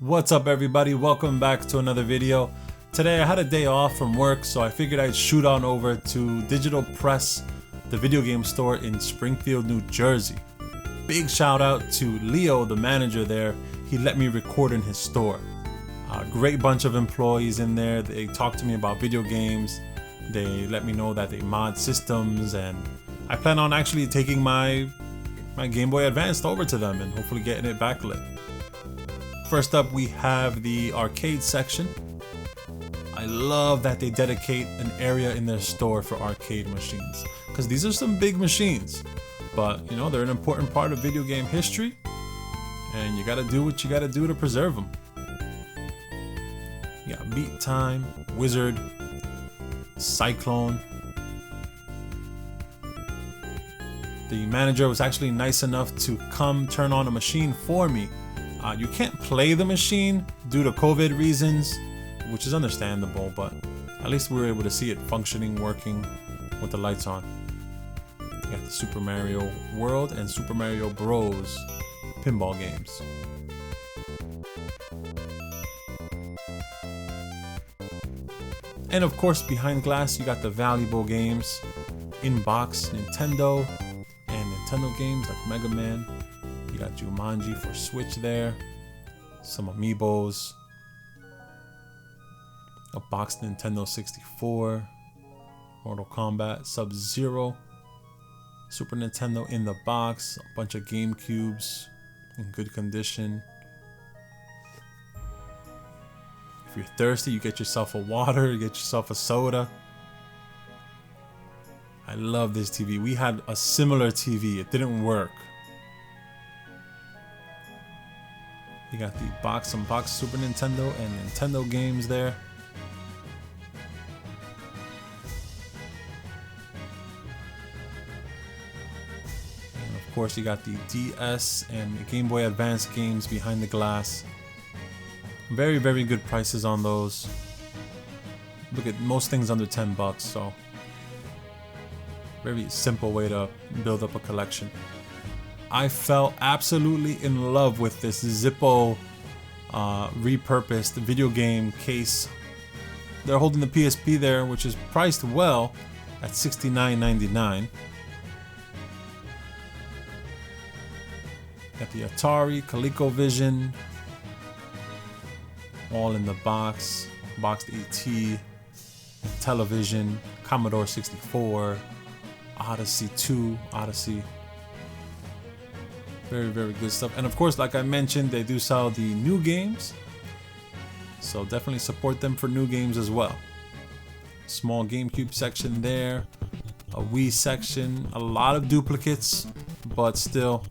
What's up everybody, welcome back to another video. Today I had a day off from work, so I figured I'd shoot on over to Digital Press, the video game store in Springfield, New Jersey. Big shout out to Leo, the manager there. He let me record in his store. Great bunch of employees in there. They talked to me about video games. They let me know that they mod systems, and I plan on actually taking my Game Boy Advance over to them and hopefully getting it backlit. First up, we have the arcade section. I love that they dedicate an area in their store for arcade machines, because these are some big machines, but you know, they're an important part of video game history, and you gotta do what you gotta do to preserve them. You got Beat Time, Wizard, Cyclone. The manager was actually nice enough to come turn on a machine for me. You can't play the machine due to COVID reasons, which is understandable, but at least we were able to see it functioning, working with the lights on. You got the Super Mario World and Super Mario Bros. Pinball games. And of course, behind glass, you got the valuable games. In box, Nintendo and Nintendo games like Mega Man. You got Jumanji for Switch there, some amiibos, a boxed Nintendo 64, Mortal Kombat, Sub-Zero, Super Nintendo in the box, a bunch of GameCubes in good condition. If you're thirsty, you get yourself a water, you get yourself a soda. I love this TV. We had a similar TV, it didn't work. You got the some box Super Nintendo and Nintendo games there. And of course, you got the DS and the Game Boy Advance games behind the glass. Very, very good prices on those. Look at most things under 10 bucks, so very simple way to build up a collection. I fell absolutely in love with this Zippo repurposed video game case. They're holding the PSP there, which is priced well at $69.99. Got the Atari, ColecoVision, all in the box. Boxed ET, television, Commodore 64, Odyssey 2, Odyssey. Very, very good stuff. And of course, like I mentioned, they do sell the new games, so definitely support them for new games as well. Small GameCube section there, a Wii section, a lot of duplicates, but still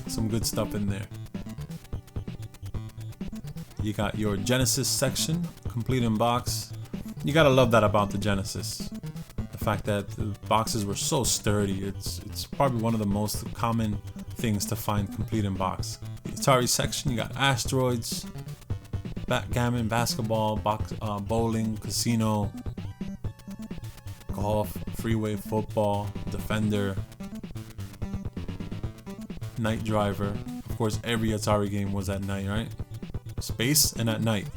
some good stuff in there. You got your Genesis section, complete in box. You gotta love that about the Genesis. The fact that the boxes were so sturdy. It's probably one of the most common things to find complete in box. The Atari section, you got Asteroids, Backgammon, basketball, bowling, casino, golf, freeway football, Defender, Night Driver. Of course, every Atari game was at night, right? Space and at night.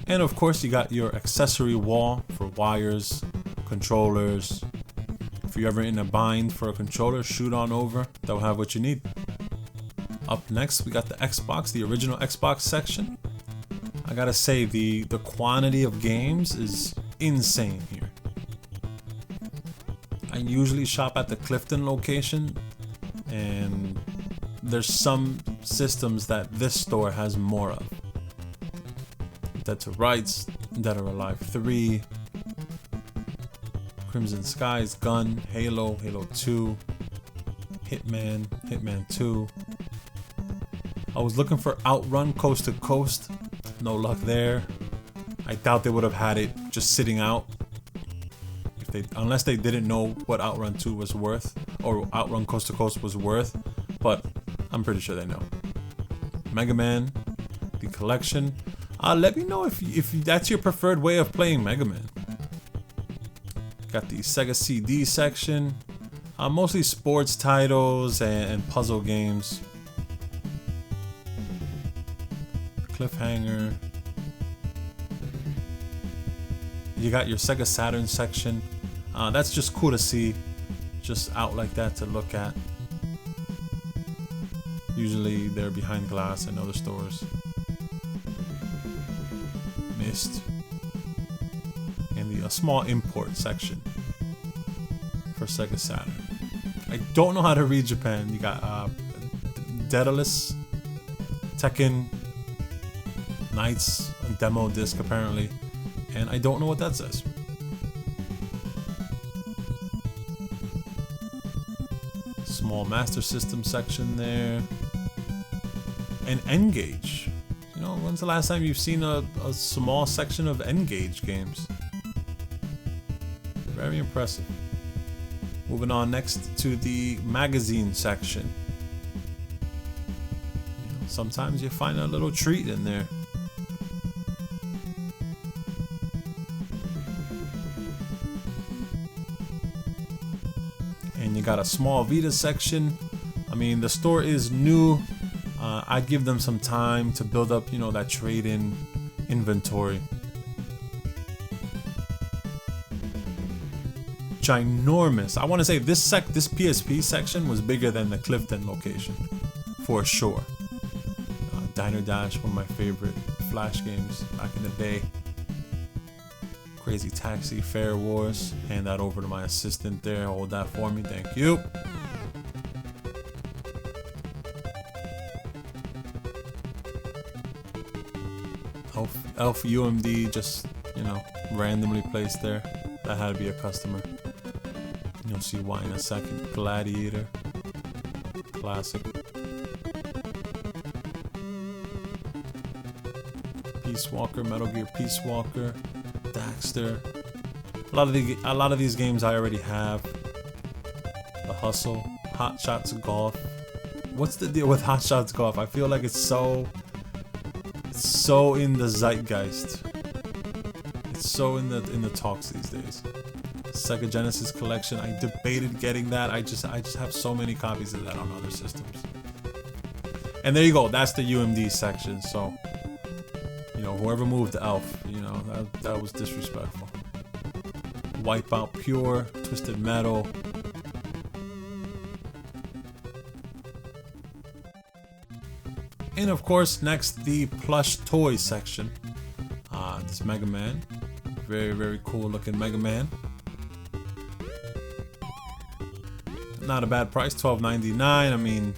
And of course, you got your accessory wall for wires, controllers. If you're ever in a bind for a controller, shoot on over. They'll have what you need. Up next, we got the Xbox, the original Xbox section. I gotta say, the quantity of games is insane here. I usually shop at the Clifton location, and there's some systems that this store has more of. Dead to Rights, Dead or Alive 3, Crimson Skies, Gun, Halo, Halo 2, Hitman, Hitman 2. I was looking for Outrun Coast to Coast. No luck there. I doubt they would have had it just sitting out unless they didn't know what Outrun 2 was worth, or Outrun Coast to Coast was worth, but I'm pretty sure they know. Mega Man, the collection. Let me know if that's your preferred way of playing Mega Man. Got the Sega CD section, mostly sports titles and puzzle games. Cliffhanger. You got your Sega Saturn section. That's just cool to see, just out like that to look at. Usually they're behind glass in other stores. Missed. And the small import section for Sega Saturn. I don't know how to read Japan. You got Daedalus, Tekken, Knights, a demo disc apparently, and I don't know what that says. Small Master System section there. And N-Gage. You know, when's the last time you've seen a small section of N-Gage games? Very impressive. Moving on next to the magazine section. You know, sometimes you find a little treat in there. And you got a small Vita section. I mean, the store is new. I'd give them some time to build up, you know, that trade-in inventory. Ginormous. I want to say this PSP section was bigger than the Clifton location, for sure. Diner Dash, one of my favorite Flash games back in the day. Crazy Taxi, Fare Wars. Hand that over to my assistant there. Hold that for me. Thank you. Elf UMD just, you know, randomly placed there. That had to be a customer. You'll see why in a second. Gladiator. Classic. Peace Walker, Metal Gear Peace Walker. Daxter. A lot of these games I already have. The Hustle, Hot Shots Golf. What's the deal with Hot Shots Golf? I feel like it's so in the zeitgeist. It's so in the talks these days. Sega Genesis collection. I debated getting that. I just have so many copies of that on other systems. And there you go. That's the UMD section. So, you know, whoever moved Elf, you know, that was disrespectful. Wipeout Pure, Twisted Metal. And of course, next, the plush toy section. This Mega Man. Very, very cool looking Mega Man. Not a bad price, $12.99. I mean,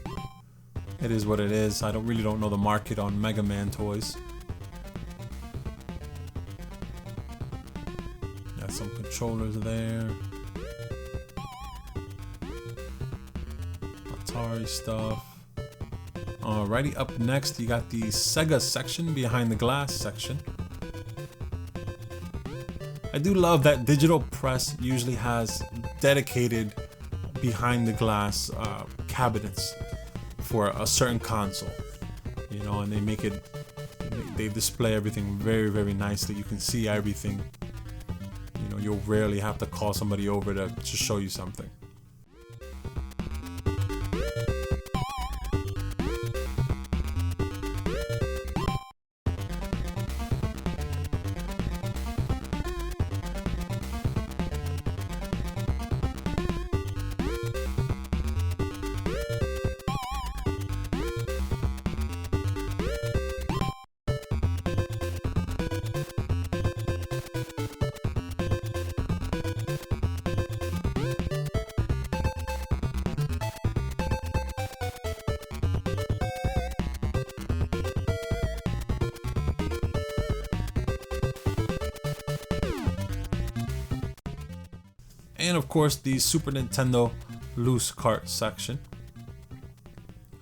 it is what it is. I really don't know the market on Mega Man toys. Got some controllers there. Atari stuff. Alrighty, up next you got the Sega section, behind the glass section. I do love that Digital Press usually has dedicated behind the glass cabinets for a certain console, you know, and they display everything very, very nicely. You can see everything. You know, you'll rarely have to call somebody over to show you something. And of course, the Super Nintendo loose cart section.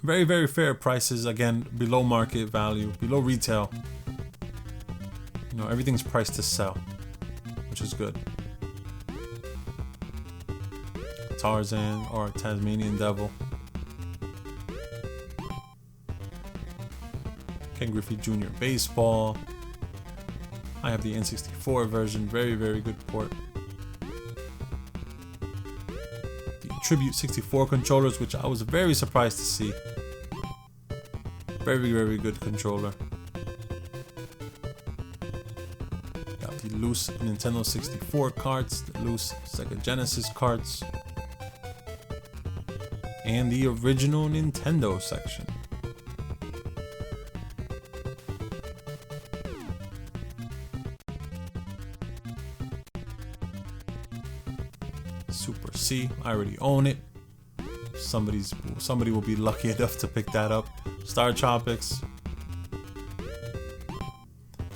Very, very fair prices. Again, below market value, below retail. You know, everything's priced to sell, which is good. Tarzan or Tasmanian Devil. Ken Griffey Jr. Baseball. I have the N64 version. Very, very good port. Tribute 64 controllers, which I was very surprised to see. Very, very good controller. loose Nintendo 64 carts, the loose Sega Genesis carts, and the original Nintendo section. Super C, I already own it. Somebody will be lucky enough to pick that up. Star Tropics,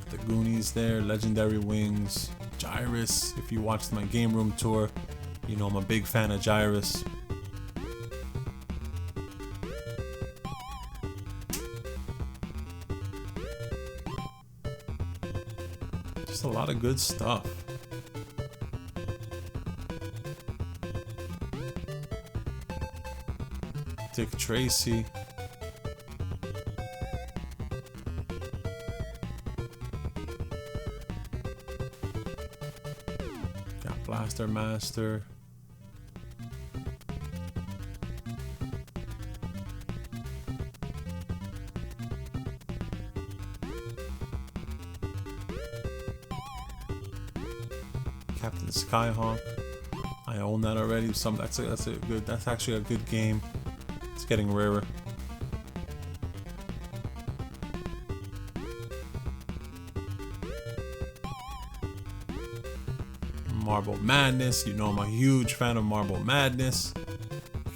the Goonies there, Legendary Wings, Gyrus. If you watched my game room tour, you know I'm a big fan of Gyrus. Just a lot of good stuff. Dick Tracy. Got Blaster Master. Captain Skyhawk. I own that already. That's actually a good game. It's getting rarer. Marble Madness. You know I'm a huge fan of Marble Madness.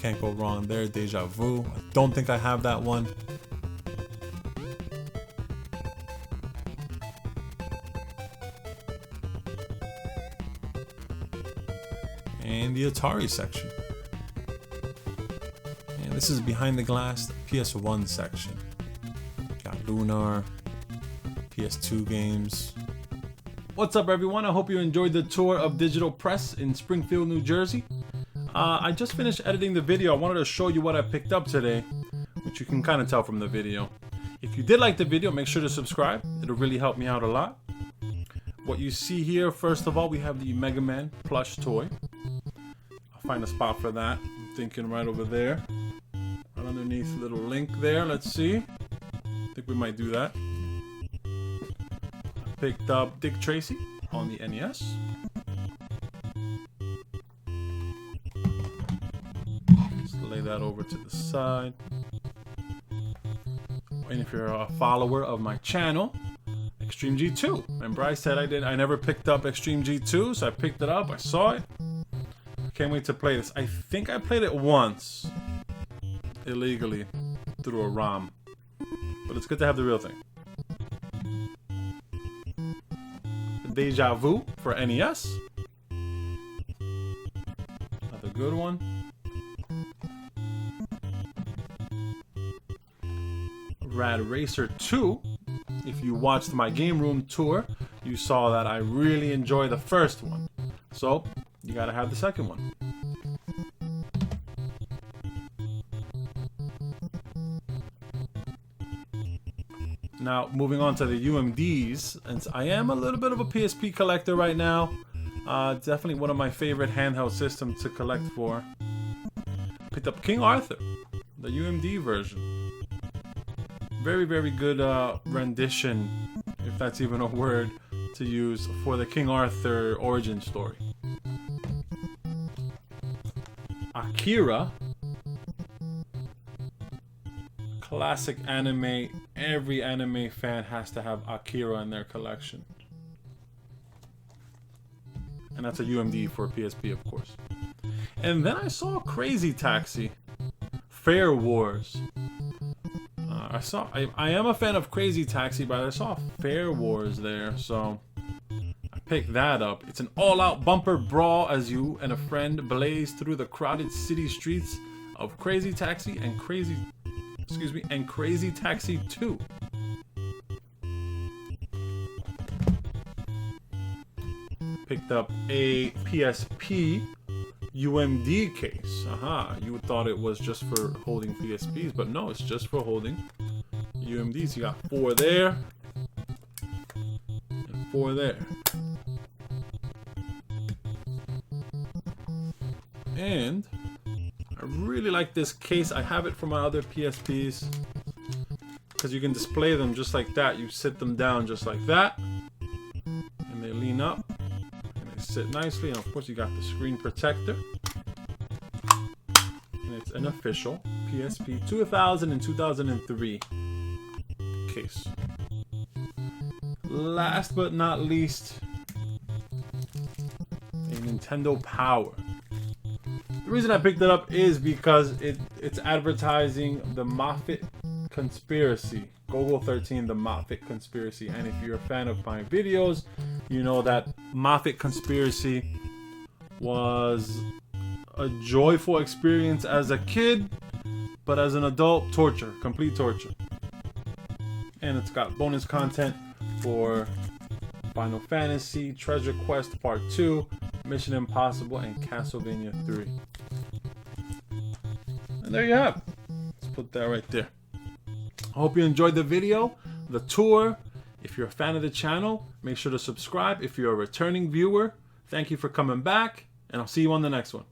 Can't go wrong there. Deja Vu. I don't think I have that one. And the Atari section. And this is behind the glass, the PS1 section. Got Lunar, PS2 games. What's up, everyone? I hope you enjoyed the tour of Digital Press in Springfield, New Jersey. I just finished editing the video. I wanted to show you what I picked up today, which you can kind of tell from the video. If you did like the video, make sure to subscribe. It'll really help me out a lot. What you see here, first of all, we have the Mega Man plush toy. I'll find a spot for that. I'm thinking right over there. Right underneath the little link there. Let's see. I think we might do that. I picked up Dick Tracy on the NES. Just lay that over to the side. And if you're a follower of my channel, Extreme G2. Remember I said I never picked up Extreme G2, so I picked it up, I saw it. Can't wait to play this. I think I played it once, illegally, through a ROM. But it's good to have the real thing. Deja Vu for NES. Another good one. Rad Racer 2. If you watched my game room tour, you saw that I really enjoy the first one. So, you gotta have the second one. Now, moving on to the UMDs, and I am a little bit of a PSP collector right now. Definitely one of my favorite handheld systems to collect for. Picked up King Arthur, the UMD version. Very, very good rendition, if that's even a word to use, for the King Arthur origin story. Akira. Classic anime. Every anime fan has to have Akira in their collection. And that's a UMD for PSP, of course. And then I saw Crazy Taxi. Fair Wars. I am a fan of Crazy Taxi, but I saw Fair Wars there, so I picked that up. It's an all-out bumper brawl as you and a friend blaze through the crowded city streets of Crazy Taxi and Crazy Taxi 2. Picked up a PSP UMD case. Aha, you thought it was just for holding PSPs, but no, it's just for holding UMDs. You got 4 there and 4 there. And I really like this case. I have it for my other PSPs because you can display them just like that. You sit them down just like that, and they lean clean up. And they sit nicely. And of course, you got the screen protector. And it's an official PSP 2000 and 2003 case. Last but not least, a Nintendo Power. The reason I picked it up is because it's advertising the Moffat Conspiracy. Google 13, the Moffat Conspiracy. And if you're a fan of my videos, you know that Moffat Conspiracy was a joyful experience as a kid, but as an adult, torture, complete torture. And it's got bonus content for Final Fantasy, Treasure Quest Part 2, Mission Impossible, and Castlevania 3. And there you have it. Let's put that right there. I hope you enjoyed the video, the tour. If you're a fan of the channel, make sure to subscribe. If you're a returning viewer, thank you for coming back, and I'll see you on the next one.